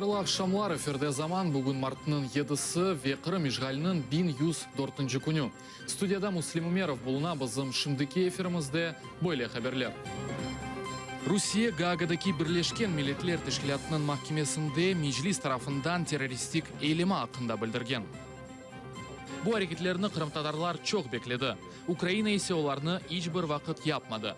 Хайырлы акшамлар, эфирде заман бүгін мартының 7-сі векірі межғалінің 1104 күні. Студияда Муслим Умеров болуна бізім шымдыки эфирімізде бойле хаберлер. Русия Гаагадaki Бірлешкен Милетлер Тешкілятының махкемесінде Межлис тарафындан террористик eylemi hakkında білдірген. Bu hareketlerini Kırımtatарлар çok bekledi. Ukrayna ise onlarını hiçbir vakit yapmadı.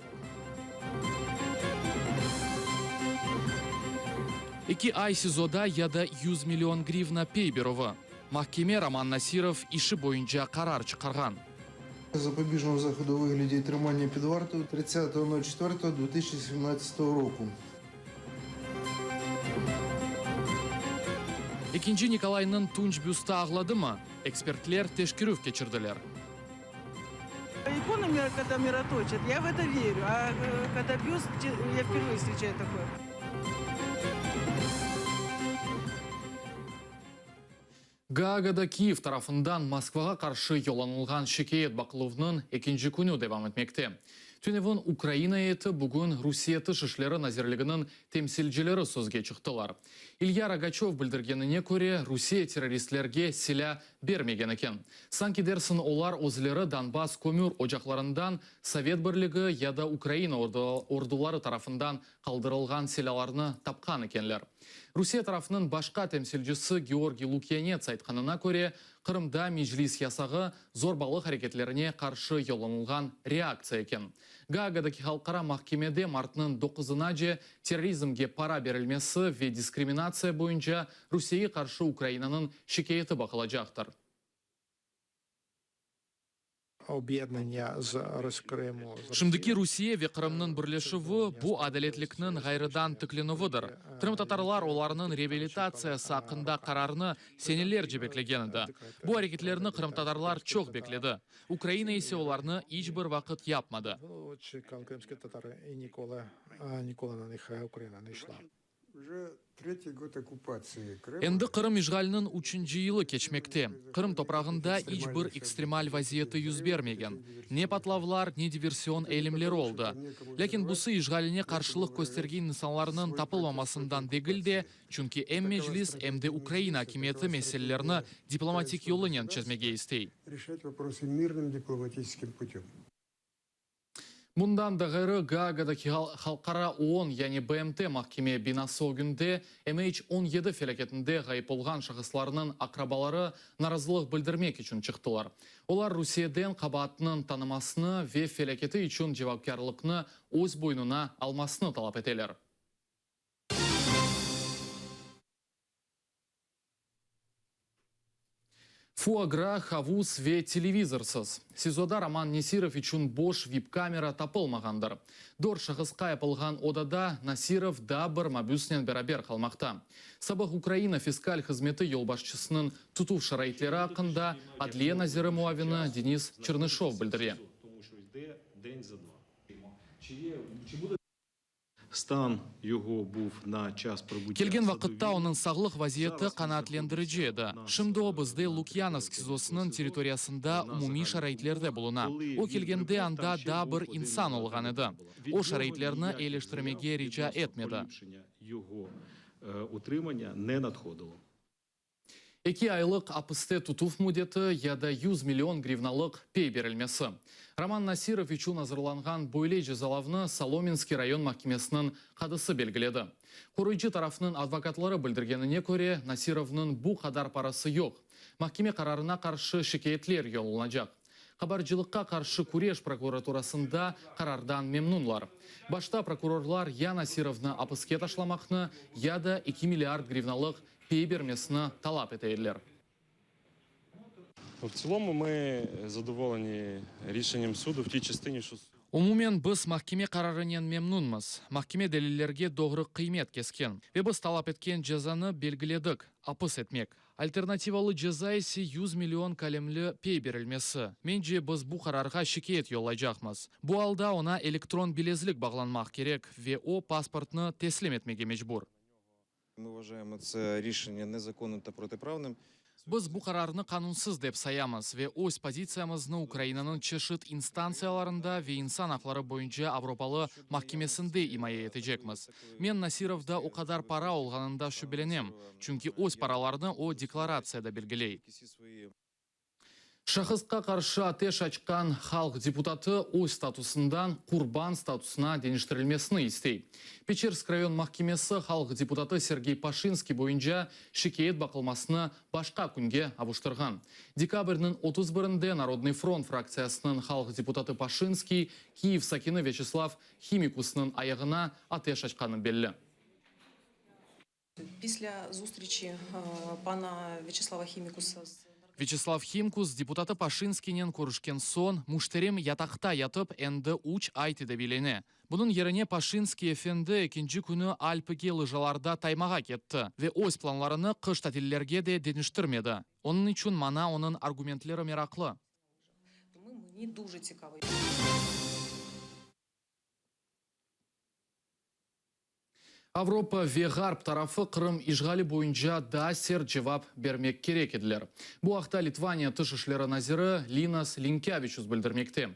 2 ay sizoda ya da 100 milyon гривна Пейберова. Mahkeme Роман Насиров işi boyunca karar çıkargan. Запобіжного заходу у вигляді тримання під вартою 30.04.2017 року. İkinci Nikolay'nın Tunç büstü ağladı mı? Ekspertler teşkürüf geçirdiler. Икону когда мироточат, я в это верю. А когда бюст, я впервые встречаю такое. Гаагада Киев tarafından Moskvaga karşı yollanılgan şikayet bakılığının ikinci günü devam etmekte. Tünevin Ukrayna heyeti bugün Rusya Dış İşleri Nazirliğinin temsilcileri sözge çıktılar. İlya Ragachev bildirgenine göre Rusya teröristlerge silah bermegen eken. Sanki dersin olar özleri Donbas kömür ocaklarından Sovet Birliği ya da Ukrayna orduları tarafından kaldırılgan silahlarını tapkan ekenler. Rusya tarafının başka temsilcisi Georgi Lukyanets aytkanına göre Kırım'da meclis yasağı zorbalık hareketlerine karşı yollanılgan reaksiya eken. Gaagadaki halkara mahkemede martının 9'unaca terörizmge para verilmesi ve diskriminatsiya boyunca Rusya'ya karşı Ukrayna'nın şikayeti bakılacaktır. Şimdiki Rusiya ve Kırım'nın birleşivi bu adaletliknin gayrıdan tıklenıvıdır. Kırımtatarlar olarının reabilitasiyası hakkında kararını senelerce beklegenidi. Bu hareketlerini Kırımtatarlar çok bekledi. Ukrayna ise olarını hiçbir vakit yapmadı. Endi Kırım işgalinin 3. yılı geçmekte. Kırım toprağında hiçbir ekstremal vaziyeti yüz vermegen. Ne patlavlar, ne diversiyon eylemleri oldu. Lakin buсы işgaline karşılık göstergen insanlarının tapılmamasından değil de, çünkü hem meclis hem de Ukrayna hakimiyeti meselelerini diplomatik yoluyla çözmege istey. Bundan da gayrı Gaagadaki halkara OON yani BMT mahkeme binası o günde MH17 felaketinde gayip olgan şahıslarının akrabaları narazılıq bildirmek için çıktılar. Olar Rusiyadan kabahatının tanımasını ve felaketi için cevapkarlıkını öz boynuna almasını talep eteler. Фуагра, хавус ve телевизорсыз. Сизода Роман Насиров için boş вип-камера tapılmağandır. Dor şahısqa yapılgan odada Насиров da bir mabüsnen beraber kalmakta. Sabah Ukrayna fiskal hizmeti yolbaşçısının tutuv şarayitleri hakkında Adliye Naziri muavini Denis Чернышов bildirdi. Стан його був на час прибуття. Келген вақытта оның сағлық вазиеті қанаатлендіріci еді. Шымды обызды Лукьяновск СИЗОсының территориясында умуми шарайтлерде болуна. О келгенде анда да бір инсан олған еді. О шарайтлерні елештірмеге рича етмеді. Його утримання не надходило. 2 aylık apiste tutuv müddeti ya da 100 milyon grivnalık pey verilmesi. Роман Насиров için hazırlangan boylay cezalavını Salominski rayon mahkemesinin kadısı belgiledi. Koruyucu tarafının advokatları bildirgenine göre Nasirov'nın bu kadar parası yok. Mahkeme kararına karşı şikayetler yollanacak. Habercilikka karşı Kureş prokuraturasında karardan memnunlar. Başta prokurorlar ya Nasirov'ны apıske taşlamakны ya da 2 milyard grivnalık pey vermesini talep eteydiler. В цілому ми задоволені рішенням суду в тій частині, що Umumen biz mahkeme kararından memnunmuz. Mahkeme delillerge doğru kıymet kesken. Ve biz talep etken cezanı belgiledik, apыс etmek. Alternativalı ceza ise 100 milyon kalemli pey verilmesi. Mence biz bu kararga şikayet yollayacakmız. Bu alda ona elektron bilezlik bağlanmak gerek ve o pasportunu teslim etmege mecbur. Ми вважаємо це рішення незаконним та протиправним. Біз бұл қарарны қанунсыз деп саямыз ве өз позициямызны Украинаның чешит инстанцияларында ве инсан ақлары бойынша Авропалы махкемесінде имая етежекміз. Мен Насировда о қадар пара олғанында шүбеленем, чүнки өз параларны о декларацияда белгілей. Шахысқа қаршы атеш açқан халық депутаты өз статусындан құрбан статусына денештірілмесіні істей. Печерск район махкемесі халық депутаты Сергей Пашинский бойынша шикает бақылмасыны башқа күнге абуштырған. Декабрьнің 31-де Народный фронт фракциясының халық депутаты Пашинский Киев сакины Вячеслав Химикусының аяғына атеш açқаны белі. Після зустрічі пана Вячеслава Хімікуса з Вячеслав Химкус депутаты Пашинскинен көрішкен сон, муштерем ятақта ятып әнді уч айты да билене. Бұның еріне Пашинский эфенді екінші күні Альпіге лыжаларда таймаға кетті. Ве өз планларыны қыш тәтелерге де денештірмеді. Оның үшін мана оның аргументлері мерақлы. Мені дуже цікаво. Авропа ве Гарп тарафы Қырым ижғали бойынша да сер жевап бермек керек еділер. Бұл ақта Литвания тышышлері назиры Линас Линкявичус білдірмекте.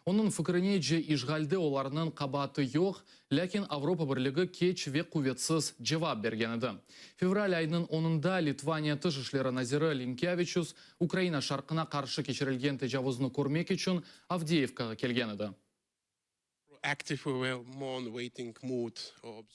Оның фікіріне же ижғалды оларының қабаты йоқ, ләкин Авропа бірлігі кеч ве құветсіз жевап бергенеді. Февраль айының онында Литвания тышышлері назиры Линкявичус Украина шарқына қаршы кешірілген тежавызны көрмек үшін Авдеевкаға келгенеді.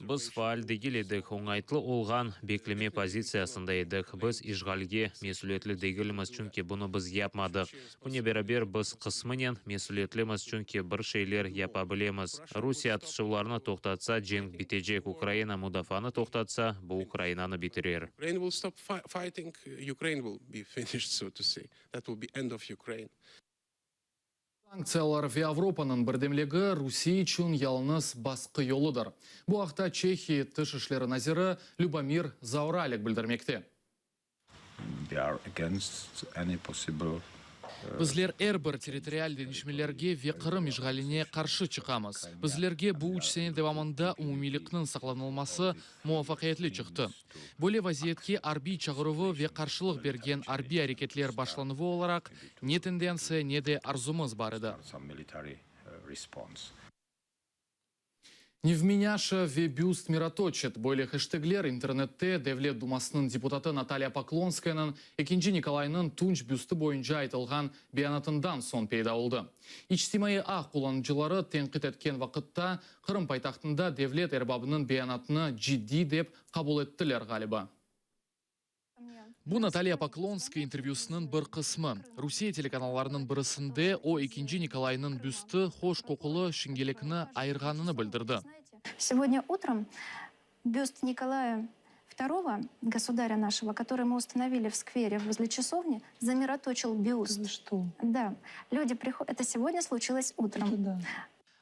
Біз фаал дегеледік, оңайтлы олған беклеме позициясында едік. Біз ижғалге месулетлі дегеліміз чүнке бұны біз япмадық. Бұне берабер біз қысмынен месулетліміз чүнке бір шейлер япа білеміз. Русия атышыларыны тоқтатса, женг бітежек. Украина мудафаны тоқтатса, бұл Украинаны бітірер. Санкциялар ве Авропаның бірдемлігі Русия үшін ялыныз басқы yoludur. Бұл ақта Чехия тышышлері назиры Любомир Зауралек білдірмекте. Біздер әрбір территориал денешмелерге ве Қырым ижғаліне қаршы чықамыз. Біздерге бұл үчсене девамында умумилікнің сақланылмасы муафақиятлі чықты. Бөле вазиетке арби чағырывы ве қаршылық берген арби әрекетлер башланывы оларақ не тенденция, не де арзумыз бар еді. Невменяша ве бюст мироточет. Бойле хэштеглер интернетте Девлет Думасының депутаты Наталья Поклонскаяның екінші Николайның тунч бюсты бойынша айтылған биянатындан сон пейда oldu. İçtimai ақ қоланычылары тенқит еткен вақытта Қырым пайтақтында Девлет Эрбабының биянатыны жидди деп қабыл еттілер ғалиба. Бұл Наталья Поклонская интервьюсының бір қысмы. Русия телеканаларының бірісінде о екінші Николайның бюсті хош қоқылы шынгелекіні айырғаныны білдірді. Сегодня утром бюст Николая II, государя нашего, который мы установили в сквере возле часовни, замироточил бюст. Что? Да. Люди приходят. Это сегодня случилось утром. Да.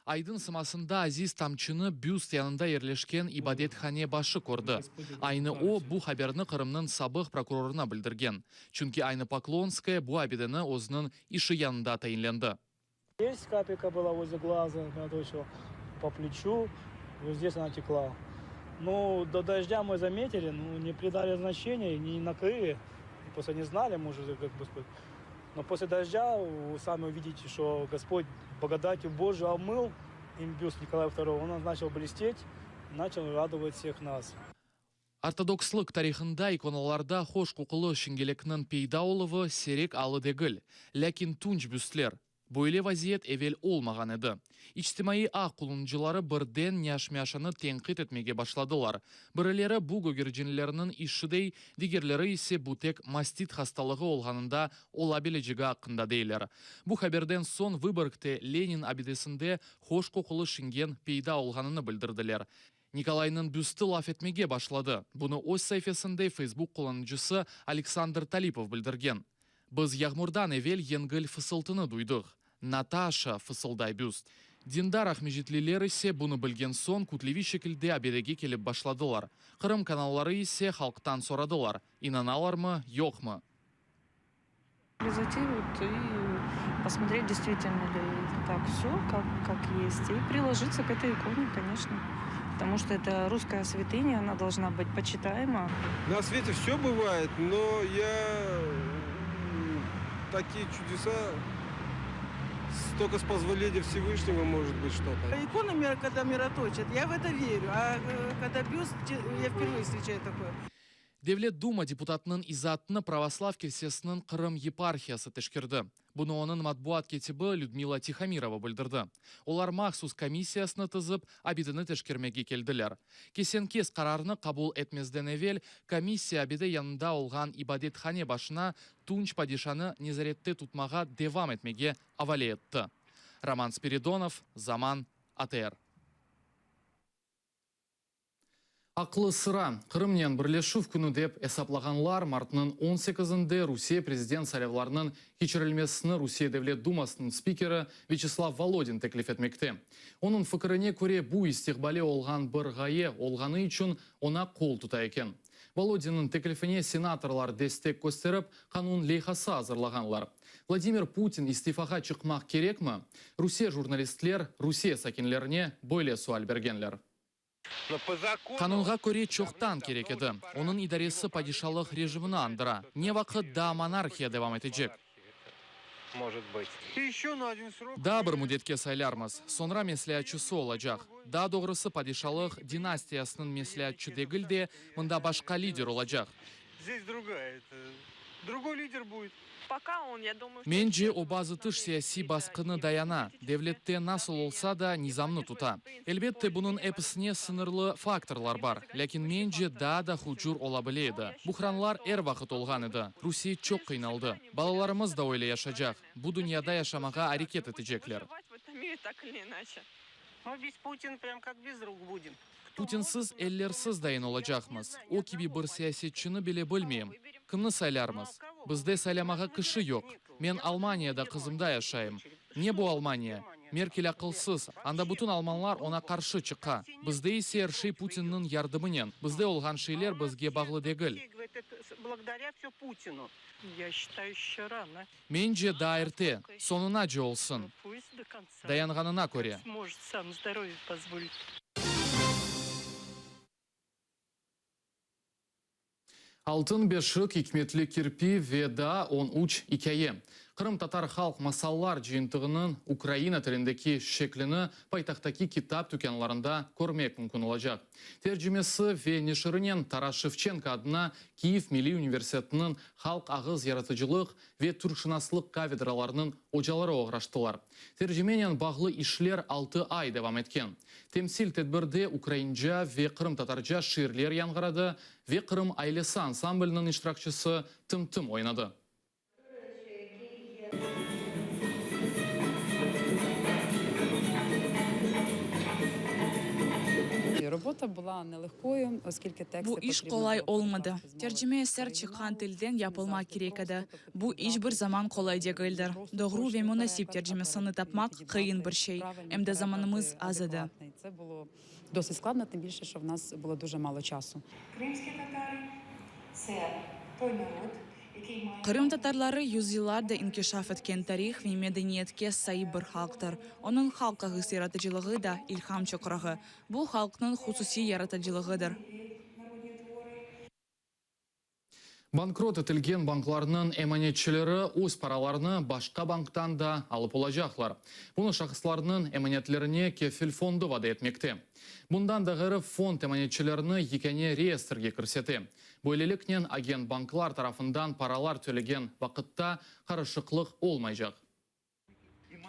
Айдың сымасында Азиз Тамчыны бюст янында ерлешкен ибадетхане башы көрді. Айны о бұл хаберні Қырымның сабық прокурорына білдірген. Чүнки Айны Поклонская бұл абедені өзінің іші янында тайынленді. Здесь капелька была возле глаза, точила по плечу, вот здесь она текла. Ну, до дождя мы заметили, не придали значения, не накрыли, просто не знали, может, как бы сказать. Но после дождя вы сами увидите, что Господь благодатью Божией омыл им бюст Николая II. Он начал блестеть, начал радовать всех нас. Ортодокслық тарихында иконаларда хош қоқылы шынгелекнің пейда олывы серек алы дегіл. Ләкин тунч бюстлер. Бойле вазиет эвел олмаған еді. İçtimai ақ құлынжылары бірден няшмяшаны тенқит етмеге башладылар. Бірілері бұл гөгердженлерінің ішідей, дигерлері есе бұтек мастит хасталығы олғанында олабележігі ақында дейлер. Бұл хаберден сон Выборгте Ленин абидесінде хош қоқылы шынген пейда олғаныны білдірділер. Николайның бюсті лаф етмеге башлады. Бұны өз сайфесінде Facebook қоланычысы Александр Талипов білдірген. Біз яғмұрдан евел енгіл фысылтыны дуйдық. Наташа фысылдай бюст. Диндар ахмежетлілер есе бұны білген сон күтлеви шекілде абедеге келіп башладылар. Қырым каналлары есе халықтан сорадылар. Инаналар мы, йоқ мы. Зайти и посмотреть, действительно ли так все, как есть. И приложиться к этой иконе, конечно. Потому что это русская святыня, она должна быть почитаема. На свете все бывает, но я такие чудеса только с позволения Всевышнего может быть что-то. Иконы, когда мироточат, я в это верю. А когда бюст, я впервые встречаю такое. Девлет Дума депутатының изатыны православ келсесінің Қырым епархиясы тешкерді. Бұны оның матбуат кетібі Людмила Тихомирова білдірді. Олар махсус комиссиясыны тызып, абидіні тешкермеге келділер. Кесен кес қарарыны қабул етмезден евел, комиссия абиді янында олған ибадетхане башына Тунч падишаны незаретті тұтмаға девам етмеге авале етті. Роман Спиридонов, Заман, АТР. Ақлы сыра. Қырымнен бірлешув күні деп есаплағанлар мартының 18-інде Русия президент сайлауларының кечірілмесіні Русия Девлет Думасының спикері Вячеслав Володин теклиф етмекте. Оның фікіріне көре бұ истиғбале олған бір ғайы олғаны үшін она қол тұта екен. Володинның теклифіне сенаторлар дестек көстеріп, қанун лейхасы азырлағанлар. Владимир Путин истифаға чықмақ керек ме? Русия журналистлер Русия сәкенлеріне бойле суал бергенлер. Қанунға көре чоқтан керек еді. Оның идаресі падишалық режиміні андыра. Не вақыт да монархия девам етежек. Да, бір мүдетке сайлармыз. Sonra меслиятчысы олажақ. Да, доғрысы падишалық династиясының меслиятчы дегілде, мұнда башқа лидер олажақ. Менже обазытыш сияси басқыны даяна. Девлетте насыл олса да низамны тута. Элбетте бұның эпісіне сынырлы факторлар бар. Ләкин менже да хучур олабілейді. Бұхранлар әр вақыт олған еді. Русия чоқ қиналды. Балаларымыз да ойлы яшажақ. Бұ дүнияда яшамаға әрекет етежеклер. Путинсыз, эллерсіз дайын олажақмыз. О киби бір сиясетчіні біле білмейм. Кімні сайлармыз? Бізде сайламаға кіші yok. Мен Алманияда қызымда яшайым. Не бұ Алмания? Меркель ақылсыз. Анда бұтын алманлар она қаршы чыққа. Бізде есе әршей Путиннің ярдымынен. Бізде олған шейлер бізге бағлы дегіл. Менже да ерте. Сонына же олсын. Даянғанына көре. Алтын бешік икметлі кирпи веда он уч икәйе. Қырым татар халық масаллар жиынтығының Украина тіліндегі шекліні пайтақтаки китап түкенларында көрмек мүмкін олажақ. Тержімесі ве нешірінен Тарас Шевченко адына Киев Милли университетінің халық ағыз яратыжылық ве түршынаслық кафедраларының ожалары оғраштылар. Тержіменен бағлы ишлер 6 ай девам еткен. Темсил тедбірде украинжа ве Қырым татаржа ширлер янғырады, ве Қырым айлесі ансамблінің иштиракчысы тым-тым ойнады. Робота була нелегкою, оскільки тексти Bu iş kolay olmadı. Tercüme eser çıkan tilden yapılmak gerekedi. Bu iş bir zaman kolay değildir. Doğru ve münasip tercümesini tapmak kıyın bir şey. Hem de zamanımız az idi. Це було досить складно, тим більше, що в нас було дуже мало часу. Кримські татари – це той народ, який має... Kırım tatarları yüzyıllarda inkişaf etken tarih ve medeniyetke sahip bir halktır. Onun halk ağız yaratıcılığı da ilham çakırığı. Bu halkın hususi yaratıcılığıdır. Банкрот етілген банкларының эманетчілері өз параларыны башқа банктан да алып олажақлар. Бұны шақысларының эманетлеріне кефіл фонды вады етмекте. Бұндан дағыры фонд эманетчілеріні екене реестрге кірсеті. Бөйлелікнен агент банклар тарафындан паралар төлеген вақытта қарышықлық олмайжақ.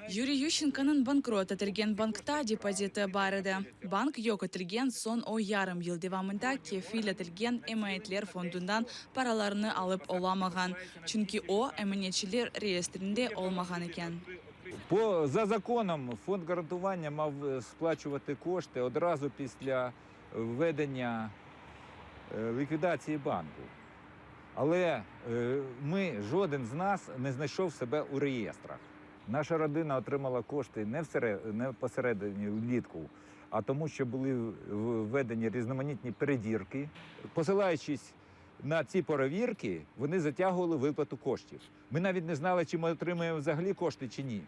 Юрий Ющенко'nun bankrot etilgen bankta depoziti бар edi. Bank yok etilgen son o yarım yıl devamında kefil etilgen emanetler fondundan paralarını alıp olamagan. Çünkü o emanetçiler reyestrinde olmagan eken. За законом фонд гарантування мав сплачувати кошти одразу після введення ліквідації банку. Але жоден з нас не знайшов себе у реєстрах. Наша родина отримала кошти не посередині влітку, а тому, що були введені різноманітні перевірки. Посилаючись на ці перевірки, вони затягували виплату коштів. Ми навіть не знали, чи ми отримаємо взагалі кошти, чи ні.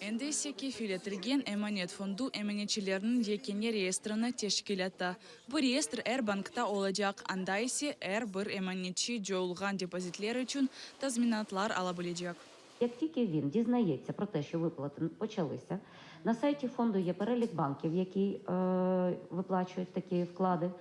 Энди ise kefil etilgen emanet fondu emanetçilerinin yekeni reyestrini teşkil etti. Bu reyestr bankta olacak. Anda ise bir emanetçi joyulgan depozitler için tazminatlar alabilecek. Як тільки він дізнається про те, що виплати почалися, на сайті фонду є перелік банків, які виплачують такі вклади.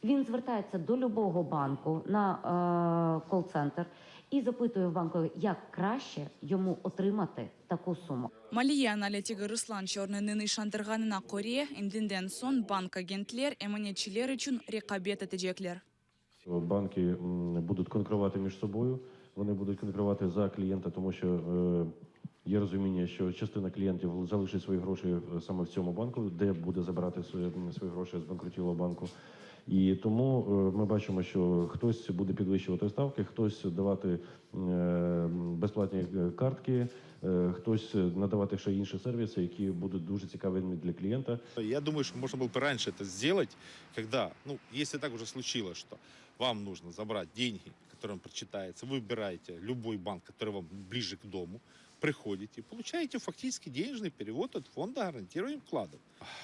Він звертається до любого банку на кол-центр і запитує в банку, як краще йому отримати таку суму. Maliye analitiği Ruslan Çornu'nun işandırganına Kore'ye indinden son bank agentler emanetçiler için rekabet edecekler. Банки будуть конкурувати між собою, вони будуть конкурувати за клієнта, тому що є розуміння, що частина клієнтів залишить свої гроші саме в цьому банку, де буде забирати свої гроші з банкрутілого банку. І тому ми бачимо, що хтось буде підвищувати ставки, хтось давати безплатні картки, хтось надавати ще інші сервіси, які будуть дуже цікавими для клієнта. Я думаю, что можно было бы раньше это сделать, когда, если так уже случилось, что вам нужно забрать деньги, которые вам прочитаются, вы выбираете любой банк, который вам ближе к дому, приходите, получаете фактически денежный перевод от фонда гарантированных вкладов.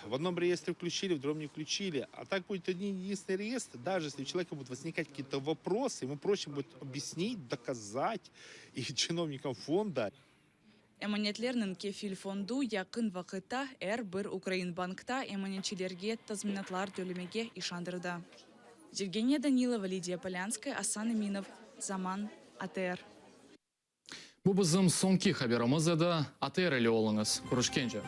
В одном реестре включили, в другом не включили. А так будет один единственный реестр. Даже если у человека будут возникать какие-то вопросы, ему проще будет объяснить, доказать и чиновникам фонда. Emanetlerinin kefil fondu yakın vakitte bir Ukrayn bankta emanetçilerge tazminatlar tölemege işandırdı. Evgeniya Danilova, Lidiya Polyanskaya, Асан Emинов, Zaman, ATR. Bu bizim sonki haberimiz edi. ATR ile olыңыз. Көрішкенше.